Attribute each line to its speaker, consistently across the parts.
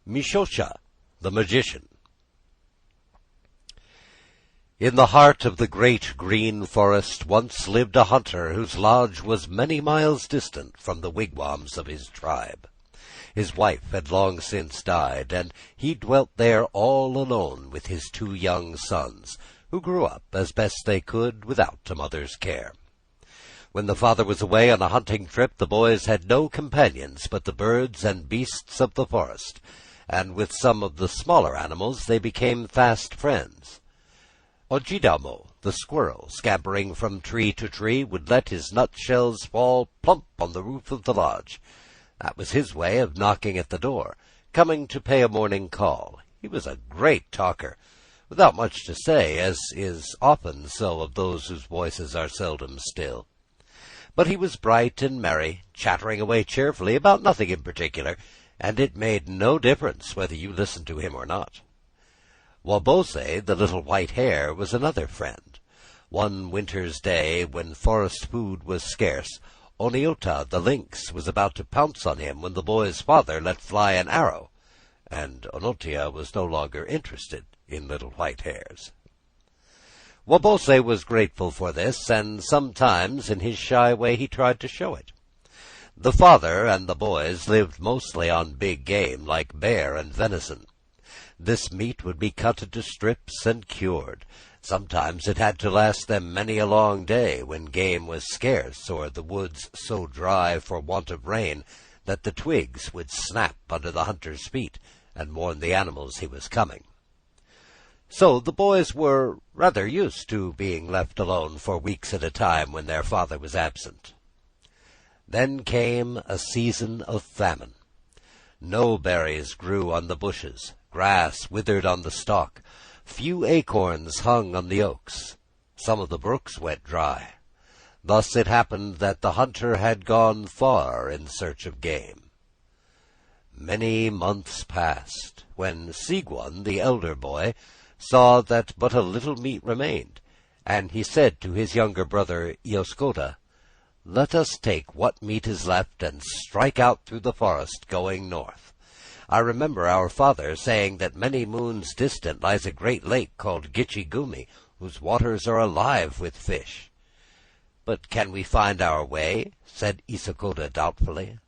Speaker 1: Mishosha, the Magician. In the heart of the great green forest once lived a hunter whose lodge was many miles distant from the wigwams of his tribe. His wife had long since died, and he dwelt there all alone with his 2 young sons, who grew up as best they could without a mother's care. When the father was away on a hunting trip, the boys had no companions but the birds and beasts of the forest, and with some of the smaller animals they became fast friends. Ojidamo, the squirrel, scampering from tree to tree, would let his nutshells fall plump on the roof of the lodge. That was his way of knocking at the door, coming to pay a morning call. He was a great talker, without much to say, as is often so of those whose voices are seldom still. But he was bright and merry, chattering away cheerfully about nothing in particular, and it made no difference whether you listened to him or not. Wabose, the little white hare, was another friend. One winter's day, when forest food was scarce, Oniota, the lynx, was about to pounce on him when the boy's father let fly an arrow, and Onotia was no longer interested in little white hares. Wabose was grateful for this, and sometimes in his shy way he tried to show it. The father and the boys lived mostly on big game, like bear and venison. This meat would be cut into strips and cured. Sometimes it had to last them many a long day, when game was scarce, or the woods so dry for want of rain that the twigs would snap under the hunter's feet and warn the animals he was coming. So the boys were rather used to being left alone for weeks at a time when their father was absent. Then came a season of famine. No berries grew on the bushes, grass withered on the stalk, few acorns hung on the oaks. Some of the brooks went dry. Thus it happened that the hunter had gone far in search of game. Many months passed, when Sigwan, the elder boy, saw that but a little meat remained, and he said to his younger brother Yoskoda, "Let us take what meat is left and strike out through the forest, going north. I remember our father saying that many moons distant lies a great lake called Gitchigumi, whose waters are alive with fish." "But can we find our way?" said Isokoda doubtfully.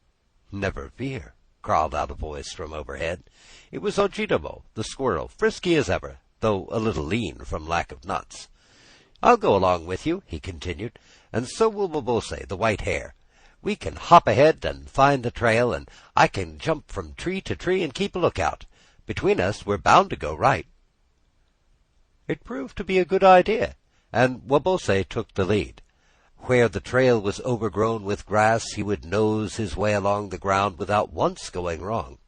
Speaker 1: "Never fear," crawled out a voice from overhead. It was Ojidamo, the squirrel, frisky as ever, though a little lean from lack of nuts. "I'll go along with you," he continued, "and so will Wabose, the white hare. We can hop ahead and find the trail, and I can jump from tree to tree and keep a lookout. Between us, we're bound to go right." It proved to be a good idea, and Wabose took the lead. Where the trail was overgrown with grass, he would nose his way along the ground without once going wrong.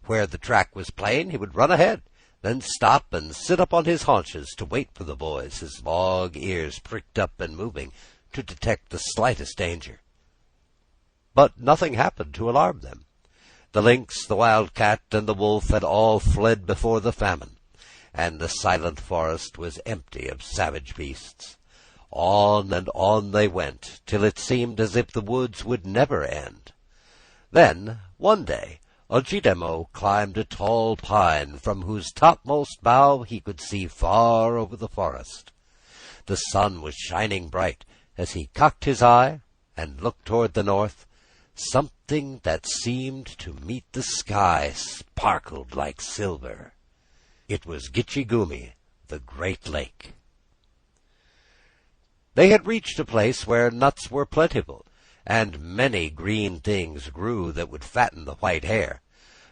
Speaker 1: Where the track was plain, he would run ahead, then stop and sit up on his haunches to wait for the boys, his long ears pricked up and moving to detect the slightest danger. But nothing happened to alarm them. The lynx, the wildcat, and the wolf had all fled before the famine, and the silent forest was empty of savage beasts. On and on they went, till it seemed as if the woods would never end. Then, one day, Ojidamo climbed a tall pine, from whose topmost bough he could see far over the forest. The sun was shining bright. As he cocked his eye and looked toward the north, something that seemed to meet the sky sparkled like silver. It was Gitchigumi, the great lake. They had reached a place where nuts were plentiful, and many green things grew that would fatten the white hare.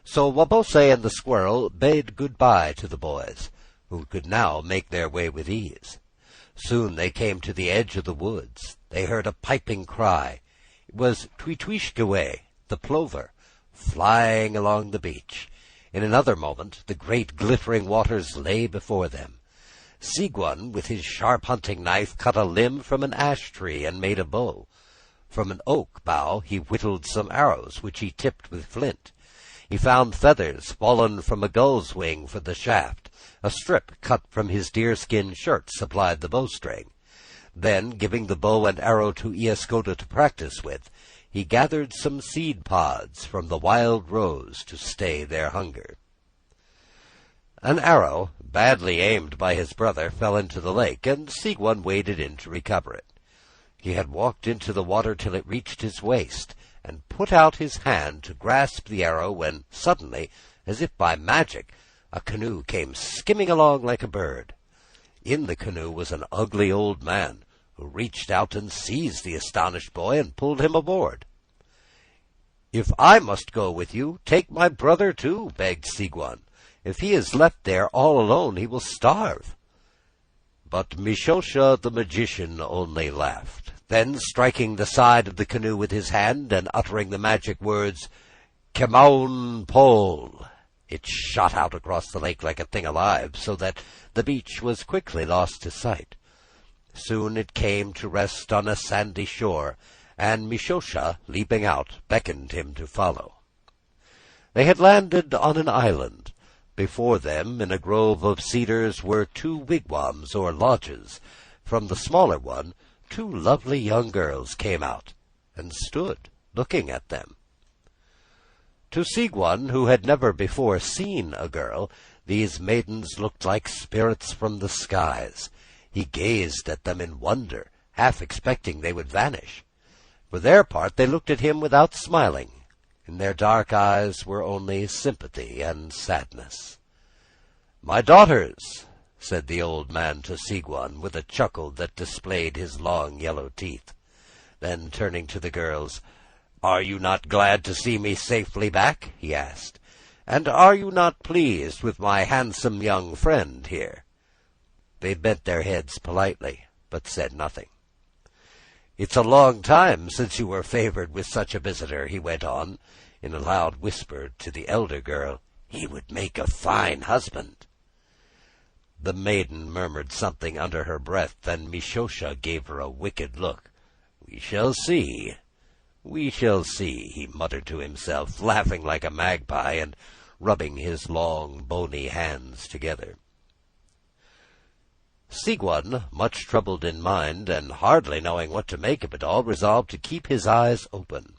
Speaker 1: So Wabose and the squirrel bade good-bye to the boys, who could now make their way with ease. Soon they came to the edge of the woods. They heard a piping cry. It was Tweetweeshkaway, the plover, flying along the beach. In another moment the great glittering waters lay before them. Sigwan, with his sharp hunting knife, cut a limb from an ash tree and made a bow. From an oak bough he whittled some arrows, which he tipped with flint. He found feathers fallen from a gull's wing for the shaft. A strip cut from his deerskin shirt supplied the bowstring. Then, giving the bow and arrow to Iaskoda to practice with, he gathered some seed pods from the wild rose to stay their hunger. An arrow, badly aimed by his brother, fell into the lake, and Sigurd waded in to recover it. He had walked into the water till it reached his waist, and put out his hand to grasp the arrow, when suddenly, as if by magic, a canoe came skimming along like a bird. In the canoe was an ugly old man, who reached out and seized the astonished boy and pulled him aboard. "If I must go with you, take my brother too," begged Sigurd. "If he is left there all alone, he will starve." But Mishosha the magician only laughed. Then, striking the side of the canoe with his hand, and uttering the magic words, "Kemaun Pol," it shot out across the lake like a thing alive, so that the beach was quickly lost to sight. Soon it came to rest on a sandy shore, and Mishosha, leaping out, beckoned him to follow. They had landed on an island. Before them, in a grove of cedars, were 2 wigwams or lodges. From the smaller one, 2 lovely young girls came out, and stood looking at them. To Sigurd, who had never before seen a girl, these maidens looked like spirits from the skies. He gazed at them in wonder, half expecting they would vanish. For their part, they looked at him without smiling. In their dark eyes were only sympathy and sadness. "My daughters," said the old man to Sigurd, with a chuckle that displayed his long yellow teeth. Then, turning to the girls, "Are you not glad to see me safely back?" he asked. "And are you not pleased with my handsome young friend here?" They bent their heads politely, but said nothing. "It's a long time since you were favored with such a visitor," he went on, in a loud whisper to the elder girl. "He would make a fine husband." The maiden murmured something under her breath, and Mishosha gave her a wicked look. "We shall see, we shall see," he muttered to himself, laughing like a magpie, and rubbing his long, bony hands together. Sigurd, much troubled in mind, and hardly knowing what to make of it all, resolved to keep his eyes open.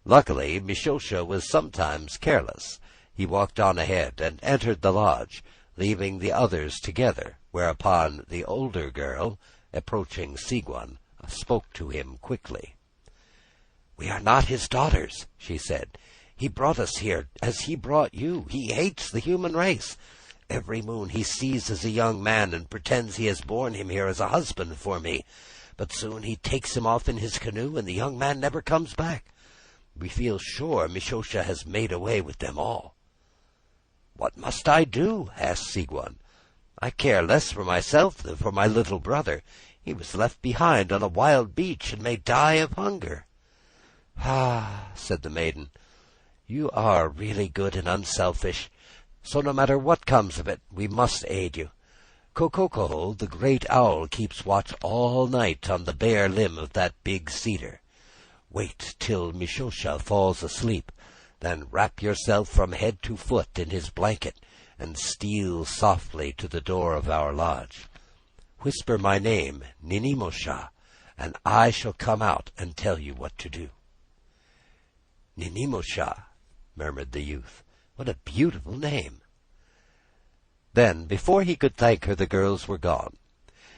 Speaker 1: Luckily, Mishosha was sometimes careless. He walked on ahead, and entered the lodge, leaving the others together, whereupon the older girl, approaching Sigurd, spoke to him quickly. "We are not his daughters," she said. "He brought us here as he brought you. He hates the human race. Every moon he seizes a young man and pretends he has borne him here as a husband for me. But soon he takes him off in his canoe, and the young man never comes back. We feel sure Mishosha has made away with them all." "What must I do?" asked Sigurd. "I care less for myself than for my little brother. He was left behind on a wild beach, and may die of hunger." "Ah," said the maiden, "you are really good and unselfish. So no matter what comes of it, we must aid you. Kokoko, the great owl, keeps watch all night on the bare limb of that big cedar. Wait till Mishosha falls asleep, then wrap yourself from head to foot in his blanket, and steal softly to the door of our lodge. Whisper my name, Ninimosha, and I shall come out and tell you what to do." "Ninimosha," murmured the youth. "What a beautiful name!" Then, before he could thank her, the girls were gone.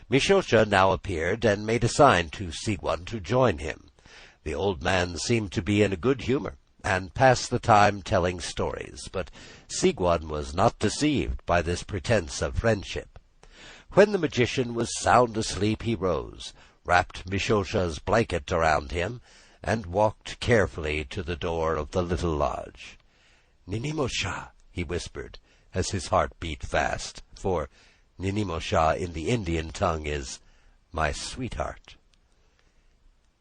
Speaker 1: Mishosha now appeared, and made a sign to Sigurd to join him. The old man seemed to be in a good humor, and passed the time telling stories, but Sigurd was not deceived by this pretense of friendship. When the magician was sound asleep, he rose, wrapped Mishosha's blanket around him, and walked carefully to the door of the little lodge. "Ninimosha," he whispered, as his heart beat fast, for Ninimosha in the Indian tongue is "my sweetheart."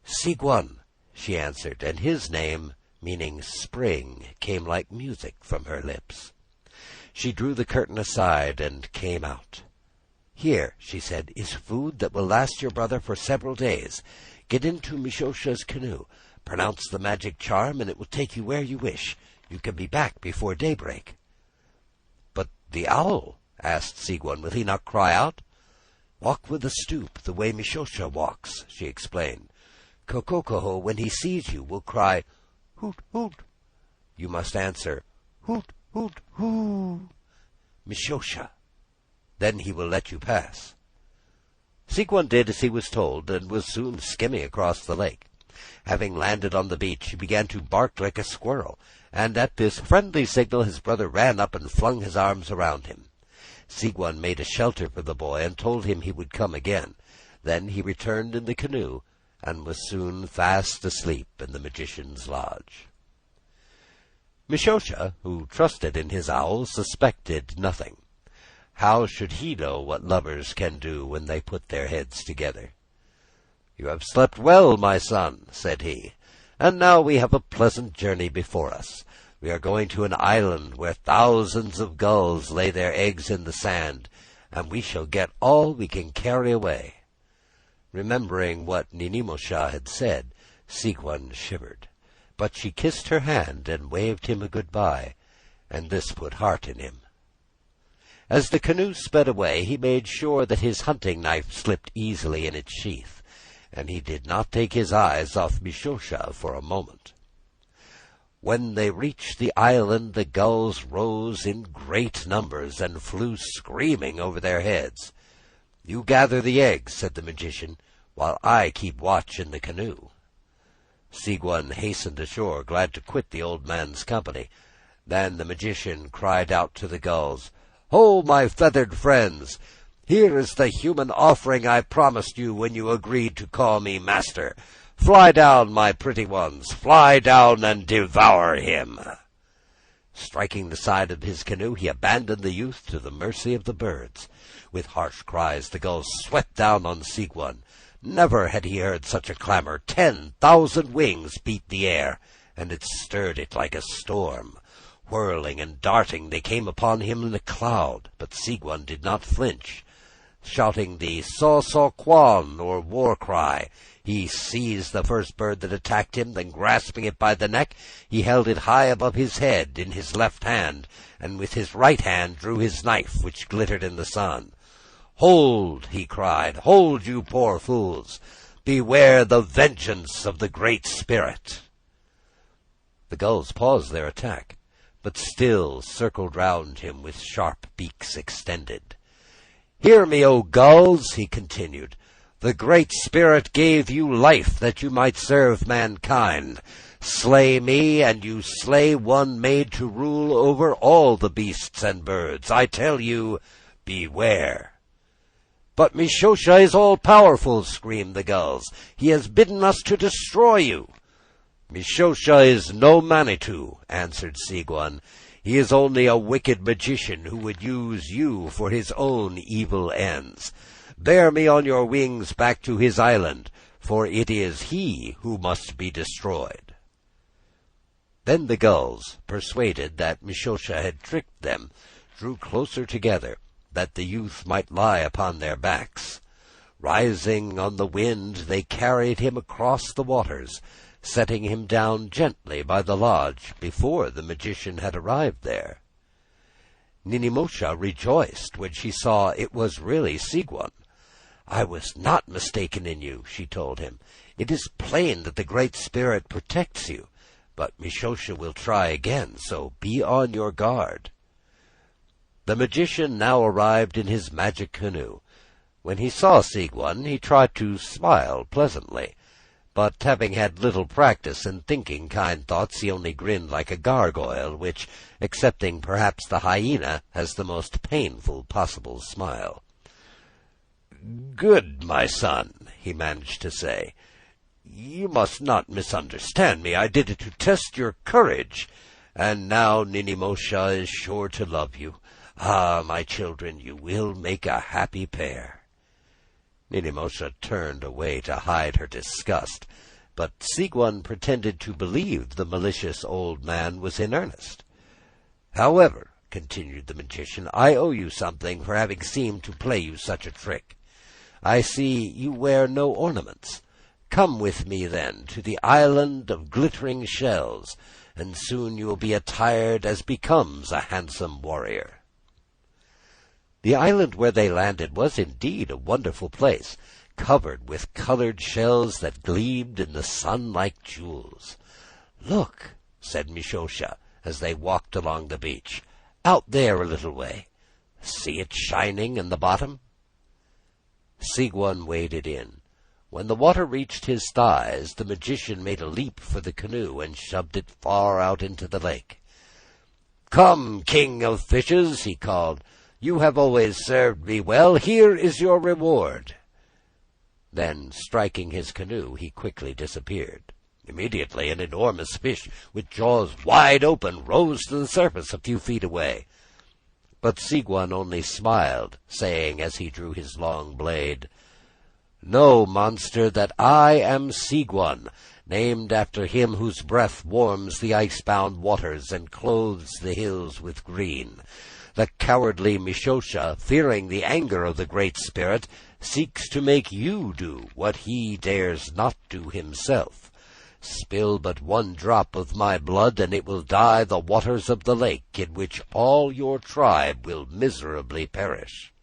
Speaker 1: "Sigurd," she answered, and his name, meaning spring, came like music from her lips. She drew the curtain aside and came out. "Here," she said, "is food that will last your brother for several days. Get into Mishosha's canoe, pronounce the magic charm, and it will take you where you wish. You can be back before daybreak." "But the owl?" asked Sigurd. "Will he not cry out?" "Walk with a stoop, the way Mishosha walks," she explained. "Kokoko, when he sees you, will cry, 'Hoot, hoot.' You must answer, 'Hoot, hoot, hoo.' "Mishosha. Then he will let you pass." Sigwon did as he was told, and was soon skimming across the lake. Having landed on the beach, he began to bark like a squirrel, and at this friendly signal his brother ran up and flung his arms around him. Sigwon made a shelter for the boy and told him he would come again. Then he returned in the canoe, and was soon fast asleep in the magician's lodge. Mishosha, who trusted in his owl, suspected nothing. How should he know what lovers can do when they put their heads together? "You have slept well, my son," said he, "and now we have a pleasant journey before us. We are going to an island where thousands of gulls lay their eggs in the sand, and we shall get all we can carry away." Remembering what Ninimosha had said, Sigwon shivered, but she kissed her hand and waved him a good-bye, and this put heart in him. As the canoe sped away, he made sure that his hunting knife slipped easily in its sheath, and he did not take his eyes off Mishosha for a moment. When they reached the island, the gulls rose in great numbers and flew screaming over their heads. "You gather the eggs," said the magician, "while I keep watch in the canoe." Sigwon hastened ashore, glad to quit the old man's company. Then the magician cried out to the gulls, "Ho, my feathered friends! Here is the human offering I promised you when you agreed to call me master. Fly down, my pretty ones, fly down and devour him." Striking the side of his canoe, he abandoned the youth to the mercy of the birds. With harsh cries, the gulls swept down on Sigwon. Never had he heard such a clamor. 10,000 wings beat the air, and it stirred it like a storm. Whirling and darting, they came upon him in a cloud, but Sigwon did not flinch. Shouting the "Saw-saw-quan," or war cry, he seized the first bird that attacked him, then grasping it by the neck, he held it high above his head in his left hand, and with his right hand drew his knife, which glittered in the sun. "Hold!" he cried. "Hold, you poor fools! Beware the vengeance of the Great Spirit!" The gulls paused their attack, but still circled round him with sharp beaks extended. "Hear me, O gulls!" he continued. "The Great Spirit gave you life that you might serve mankind. Slay me, and you slay one made to rule over all the beasts and birds. I tell you, beware!" "But Mishosha is all-powerful," screamed the gulls. "He has bidden us to destroy you." "Mishosha is no Manitou," answered Sigwon. "He is only a wicked magician who would use you for his own evil ends. Bear me on your wings back to his island, for it is he who must be destroyed." Then the gulls, persuaded that Mishosha had tricked them, drew closer together, that the youth might lie upon their backs. Rising on the wind, they carried him across the waters, setting him down gently by the lodge before the magician had arrived there. Ninimosha rejoiced when she saw it was really Sigwon. "I was not mistaken in you," she told him. "It is plain that the Great Spirit protects you, but Mishosha will try again, so be on your guard." The magician now arrived in his magic canoe. When he saw Sigwon, he tried to smile pleasantly, but having had little practice in thinking kind thoughts, he only grinned like a gargoyle, which, excepting perhaps the hyena, has the most painful possible smile. "Good, my son," he managed to say. "You must not misunderstand me. I did it to test your courage. And now Ninimosha is sure to love you. Ah, my children, you will make a happy pair." Ninimosha turned away to hide her disgust, but Sigwon pretended to believe the malicious old man was in earnest. "However," continued the magician, "I owe you something for having seemed to play you such a trick. I see you wear no ornaments. Come with me, then, to the island of glittering shells, and soon you will be attired as becomes a handsome warrior." The island where they landed was indeed a wonderful place, covered with colored shells that gleamed in the sun like jewels. "Look," said Mishosha, as they walked along the beach. "Out there a little way. See it shining in the bottom?" Sigwan waded in. When the water reached his thighs, the magician made a leap for the canoe and shoved it far out into the lake. "Come, King of Fishes," he called. "You have always served me well. Here is your reward." Then, striking his canoe, he quickly disappeared. Immediately an enormous fish, with jaws wide open, rose to the surface a few feet away. But Sigwan only smiled, saying as he drew his long blade, "Know, monster, that I am Sigwan, named after him whose breath warms the ice-bound waters and clothes the hills with green. The cowardly Mishosha, fearing the anger of the Great Spirit, seeks to make you do what he dares not do himself. Spill but one drop of my blood, and it will dye the waters of the lake, in which all your tribe will miserably perish."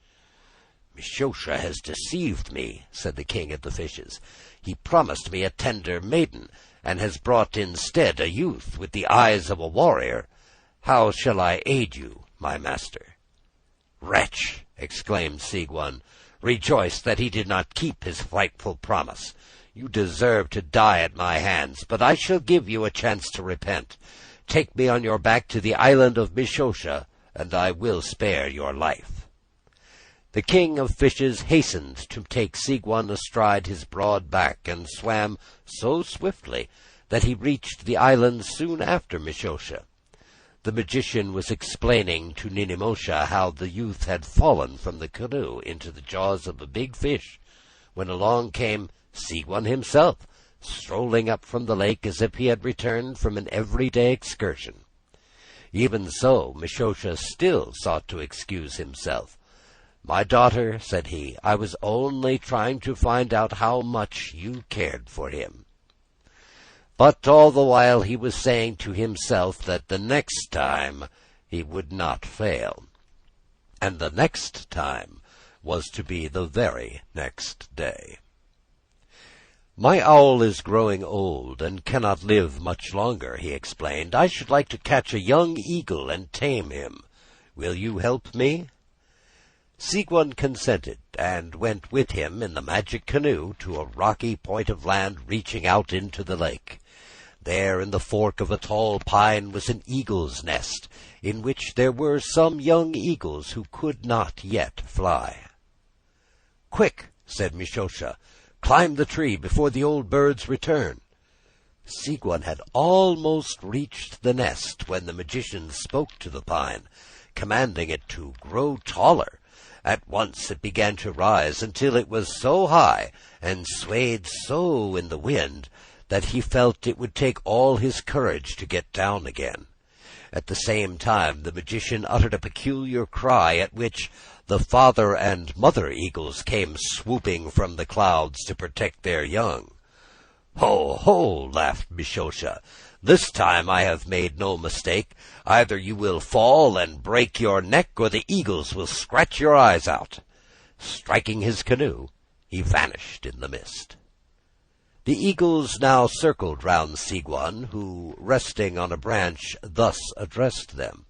Speaker 1: "Mishosha has deceived me," said the king of the fishes. "He promised me a tender maiden, and has brought instead a youth with the eyes of a warrior. How shall I aid you, my master?" "Wretch!" exclaimed Sigwan. "Rejoice that he did not keep his frightful promise. You deserve to die at my hands, but I shall give you a chance to repent. Take me on your back to the island of Mishosha, and I will spare your life." The king of fishes hastened to take Sigwan astride his broad back, and swam so swiftly that he reached the island soon after Mishosha. The magician was explaining to Ninimosha how the youth had fallen from the canoe into the jaws of a big fish, when along came Sigwan himself, strolling up from the lake as if he had returned from an everyday excursion. Even so, Mishosha still sought to excuse himself. "My daughter," said he, "I was only trying to find out how much you cared for him." But all the while he was saying to himself that the next time he would not fail. And the next time was to be the very next day. "My owl is growing old and cannot live much longer," he explained. "I should like to catch a young eagle and tame him. Will you help me?" Sigwan consented, and went with him in the magic canoe to a rocky point of land reaching out into the lake. There, in the fork of a tall pine, was an eagle's nest, in which there were some young eagles who could not yet fly. "Quick," said Mishosha, "climb the tree before the old birds return." Sigwan had almost reached the nest when the magician spoke to the pine, commanding it to grow taller. At once it began to rise until it was so high and swayed so in the wind that he felt it would take all his courage to get down again. At the same time the magician uttered a peculiar cry, at which the father and mother eagles came swooping from the clouds to protect their young. "Ho, ho!" laughed Mishosha. "This time I have made no mistake. Either you will fall and break your neck, or the eagles will scratch your eyes out." Striking his canoe, he vanished in the mist. The eagles now circled round Sigwan, who, resting on a branch, thus addressed them.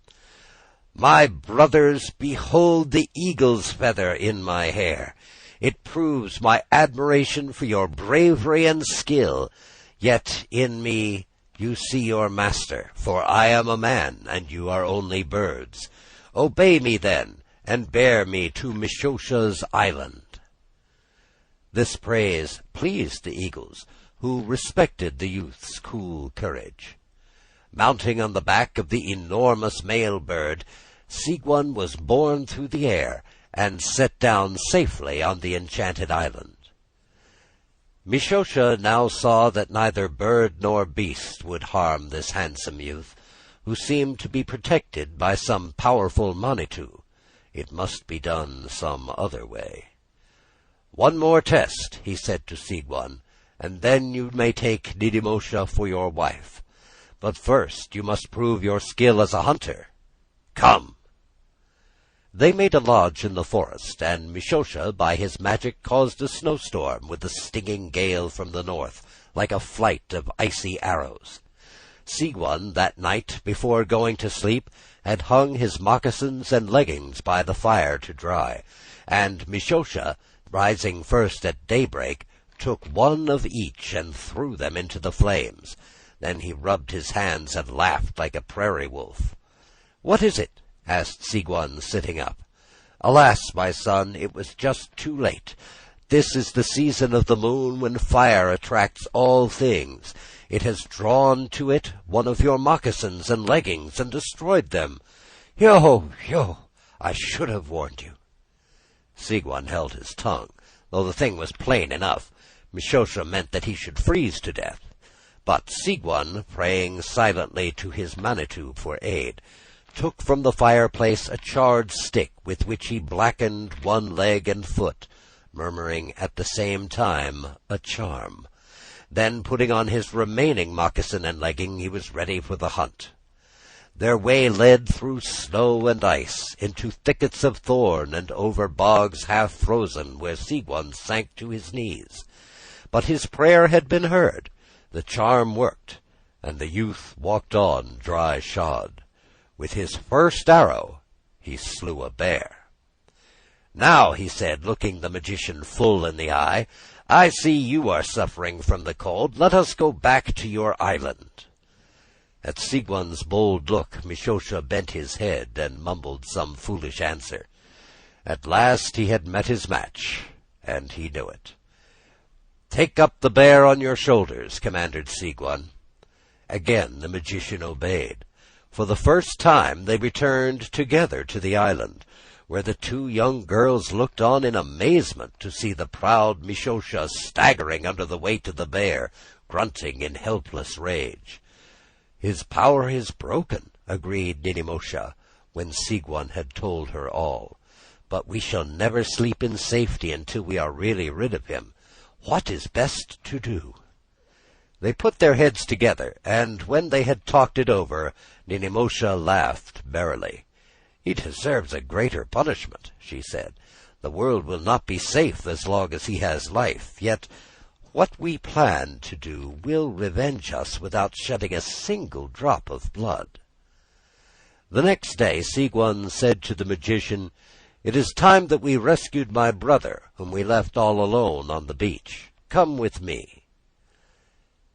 Speaker 1: "My brothers, behold the eagle's feather in my hair. It proves my admiration for your bravery and skill. Yet in me you see your master, for I am a man, and you are only birds. Obey me then, and bear me to Mishosha's island." This praise pleased the eagles, who respected the youth's cool courage. Mounting on the back of the enormous male bird, Sigwan was borne through the air and set down safely on the enchanted island. Mishosha now saw that neither bird nor beast would harm this handsome youth, who seemed to be protected by some powerful Manitou. It must be done some other way. "One more test," he said to Sigwan, "and then you may take Ninimosha for your wife. But first you must prove your skill as a hunter. Come." They made a lodge in the forest, and Mishosha by his magic caused a snowstorm with a stinging gale from the north, like a flight of icy arrows. Sigwan that night, before going to sleep, had hung his moccasins and leggings by the fire to dry, and Mishosha, rising first at daybreak, took one of each and threw them into the flames. Then he rubbed his hands and laughed like a prairie wolf. "What is it?" asked Sigwan, sitting up. "Alas, my son, it was just too late. This is the season of the moon when fire attracts all things. It has drawn to it one of your moccasins and leggings and destroyed them. Yo, yo, I should have warned you." Sigwan held his tongue, though the thing was plain enough. Mishosha meant that he should freeze to death. But Sigwan, praying silently to his Manitou for aid, took from the fireplace a charred stick with which he blackened one leg and foot, murmuring at the same time a charm. Then, putting on his remaining moccasin and legging, he was ready for the hunt. Their way led through snow and ice, into thickets of thorn, and over bogs half frozen, where Sigwan sank to his knees. But his prayer had been heard. The charm worked, and the youth walked on dry-shod. With his first arrow, he slew a bear. "Now," he said, looking the magician full in the eye, "I see you are suffering from the cold. Let us go back to your island." At Sigwan's bold look, Mishosha bent his head and mumbled some foolish answer. At last he had met his match, and he knew it. "Take up the bear on your shoulders," commanded Sigwan. Again the magician obeyed. For the first time they returned together to the island, where the two young girls looked on in amazement to see the proud Mishosha staggering under the weight of the bear, grunting in helpless rage. "His power is broken," agreed Ninimosha, when Sigwan had told her all. "But we shall never sleep in safety until we are really rid of him. What is best to do?" They put their heads together, and when they had talked it over, Ninimosha laughed merrily. "He deserves a greater punishment," she said. "The world will not be safe as long as he has life. Yet what we plan to do will revenge us without shedding a single drop of blood." The next day Sigwan said to the magician, "It is time that we rescued my brother, whom we left all alone on the beach. Come with me."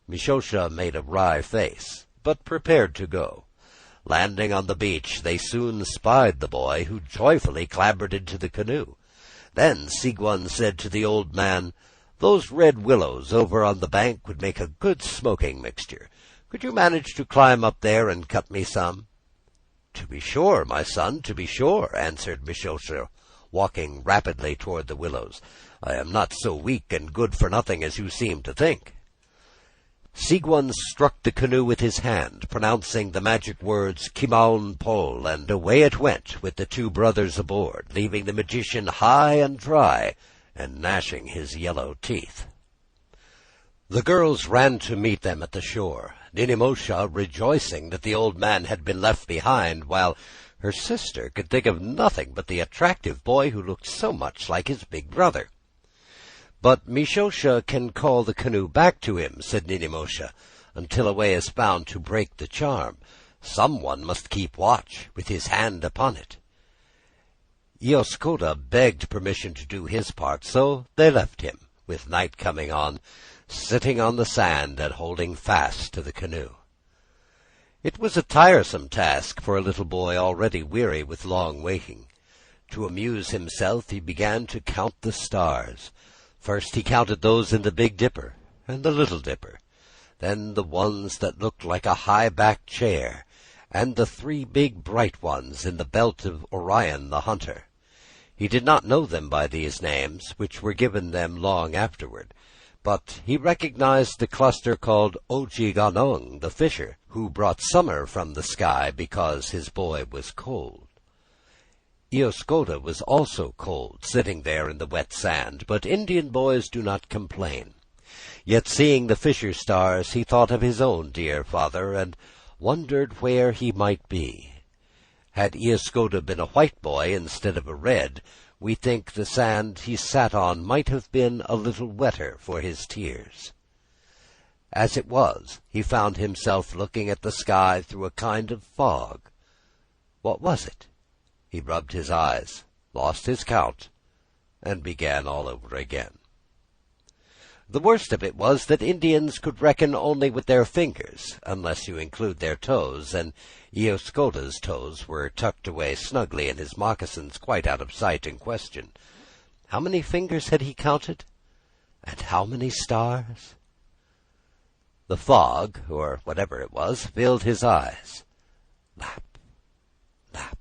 Speaker 1: Mishosha made a wry face, but prepared to go. Landing on the beach, they soon spied the boy, who joyfully clambered into the canoe. Then Sigwan said to the old man, "Those red willows over on the bank would make a good smoking mixture. Could you manage to climb up there and cut me some?" "To be sure, my son, to be sure," answered Mishosha, walking rapidly toward the willows. "I am not so weak and good for nothing as you seem to think." Sigwan struck the canoe with his hand, pronouncing the magic words Kimaun Pol, and away it went with the two brothers aboard, leaving the magician high and dry and gnashing his yellow teeth. The girls ran to meet them at the shore, Ninimosha rejoicing that the old man had been left behind, while her sister could think of nothing but the attractive boy who looked so much like his big brother. "But Mishosha can call the canoe back to him," said Ninimosha, "until a way is found to break the charm. Someone must keep watch, with his hand upon it." Yoskoda begged permission to do his part, so they left him, with night coming on, sitting on the sand and holding fast to the canoe. It was a tiresome task for a little boy already weary with long waiting. To amuse himself, he began to count the stars. First he counted those in the Big Dipper and the Little Dipper, then the ones that looked like a high-backed chair, and the three big bright ones in the belt of Orion the hunter. He did not know them by these names, which were given them long afterward, but he recognized the cluster called Ojiganong the fisher, who brought summer from the sky because his boy was cold. Yoskoda was also cold, sitting there in the wet sand, but Indian boys do not complain. Yet seeing the fisher stars, he thought of his own dear father, and wondered where he might be. Had Yoskoda been a white boy instead of a red, we think the sand he sat on might have been a little wetter for his tears. As it was, he found himself looking at the sky through a kind of fog. What was it? He rubbed his eyes, lost his count, and began all over again. The worst of it was that Indians could reckon only with their fingers, unless you include their toes, and Ioscota's toes were tucked away snugly in his moccasins, quite out of sight and question. How many fingers had he counted? And how many stars? The fog, or whatever it was, filled his eyes. Lap, lap,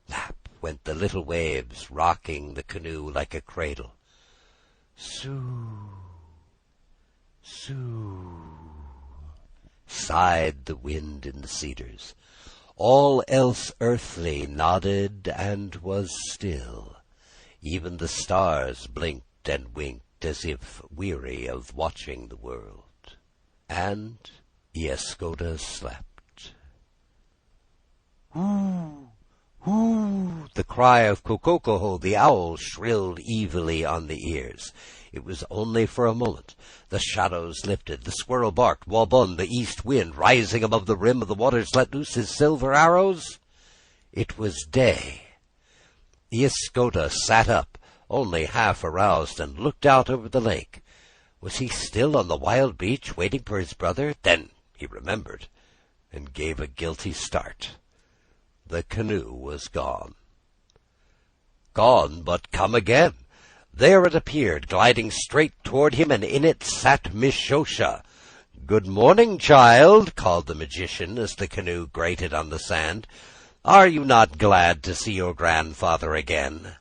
Speaker 1: lap went the little waves, rocking the canoe like a cradle. Soo, soo, sighed the wind in the cedars. All else earthly nodded and was still. Even the stars blinked and winked as if weary of watching the world. And Ioscota slept. Hoo! Hoo! The cry of Kokokoho the owl shrilled evilly on the ears. It was only for a moment. The shadows lifted. The squirrel barked. Wabun, the east wind, rising above the rim of the waters, let loose his silver arrows. It was day. Ioscota sat up, only half aroused, and looked out over the lake. Was he still on the wild beach, waiting for his brother? Then he remembered, and gave a guilty start. The canoe was gone. Gone, but come again. There it appeared, gliding straight toward him, and in it sat Mishosha. "Good morning, child," called the magician as the canoe grated on the sand. "Are you not glad to see your grandfather again?"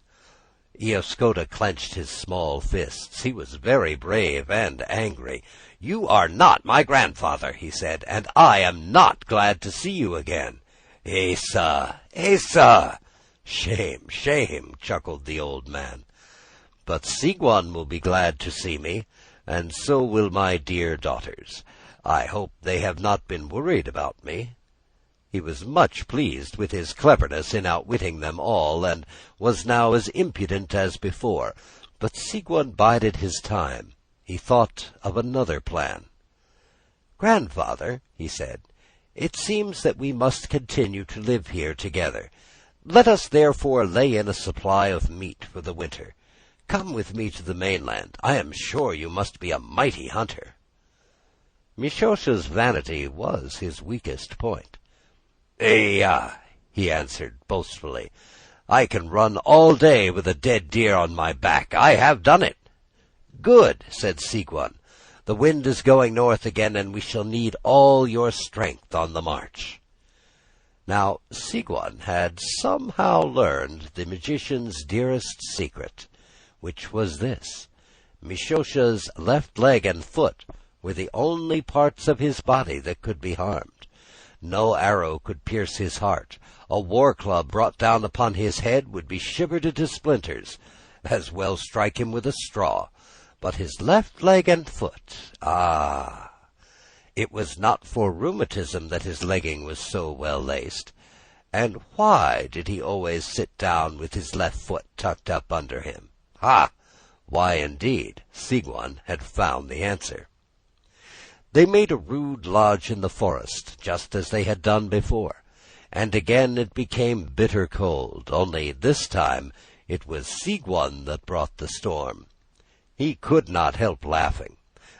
Speaker 1: Ioscota clenched his small fists. He was very brave and angry. "You are not my grandfather," he said, "and I am not glad to see you again." "Asa! Asa!" "Shame, shame," chuckled the old man. "But Sigwan will be glad to see me, and so will my dear daughters. I hope they have not been worried about me." He was much pleased with his cleverness in outwitting them all, and was now as impudent as before. But Sigwan bided his time. He thought of another plan. "Grandfather," he said, "it seems that we must continue to live here together. Let us therefore lay in a supply of meat for the winter. Come with me to the mainland. I am sure you must be a mighty hunter." Mishosha's vanity was his weakest point. "Ay, he answered boastfully. "I can run all day with a dead deer on my back. I have done it." "Good," said Sigwan. "The wind is going north again, and we shall need all your strength on the march." Now Sigwan had somehow learned the magician's dearest secret, which was this: Mishosha's left leg and foot were the only parts of his body that could be harmed. No arrow could pierce his heart. A war club brought down upon his head would be shivered into splinters. As well strike him with a straw. But his left leg and foot, it was not for rheumatism that his legging was so well laced. And why did he always sit down with his left foot tucked up under him? Why indeed? Sigwan had found the answer. They made a rude lodge in the forest, just as they had done before, and again it became bitter cold, only this time it was Sigwan that brought the storm. He could not help laughing.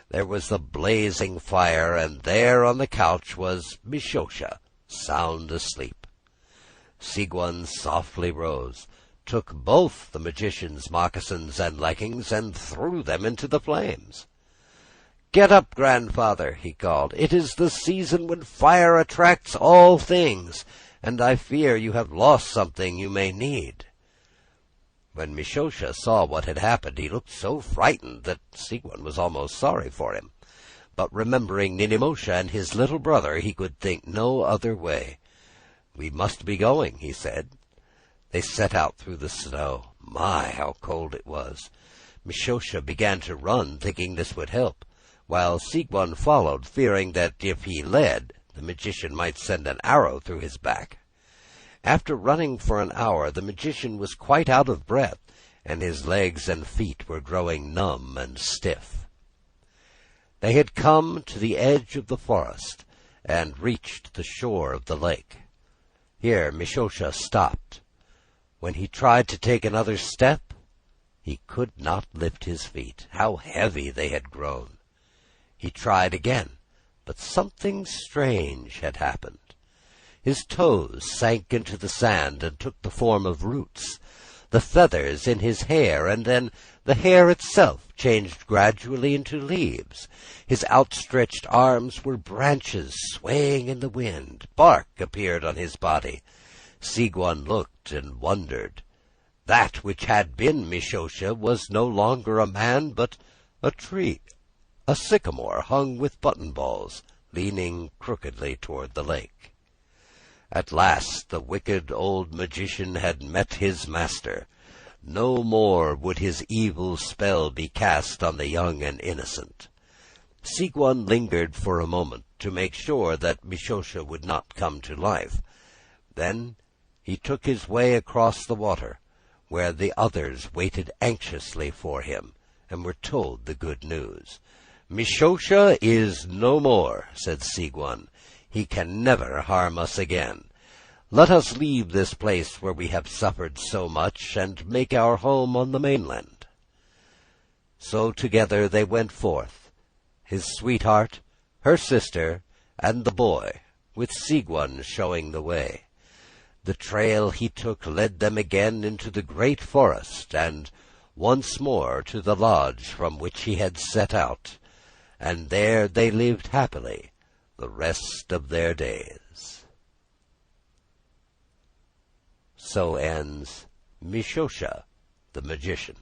Speaker 1: There was the blazing fire, and there on the couch was Mishosha, sound asleep. Sigwan softly rose, took both the magician's moccasins and leggings, and threw them into the flames. "Get up, grandfather," he called. "It is the season when fire attracts all things, and I fear you have lost something you may need." When Mishosha saw what had happened, he looked so frightened that Sigwan was almost sorry for him. But remembering Ninimosha and his little brother, he could think no other way. "We must be going," he said. They set out through the snow. My, how cold it was! Mishosha began to run, thinking this would help, while Sigwan followed, fearing that if he led, the magician might send an arrow through his back. After running for an hour, the magician was quite out of breath, and his legs and feet were growing numb and stiff. They had come to the edge of the forest, and reached the shore of the lake. Here Mishosha stopped. When he tried to take another step, he could not lift his feet. How heavy they had grown! He tried again, but something strange had happened. His toes sank into the sand and took the form of roots. The feathers in his hair, and then the hair itself, changed gradually into leaves. His outstretched arms were branches swaying in the wind. Bark appeared on his body. Sigwan looked and wondered. That which had been Mishosha was no longer a man, but a tree, a sycamore hung with button balls, leaning crookedly toward the lake. At last the wicked old magician had met his master. No more would his evil spell be cast on the young and innocent. Sigwan lingered for a moment to make sure that Mishosha would not come to life. Then he took his way across the water, where the others waited anxiously for him, and were told the good news. "Mishosha is no more," said Sigwan. "He can never harm us again. Let us leave this place where we have suffered so much, and make our home on the mainland." So together they went forth, his sweetheart, her sister, and the boy, with Sigwan showing the way. The trail he took led them again into the great forest, and once more to the lodge from which he had set out, and there they lived happily the rest of their days. So ends Mishosha the Magician.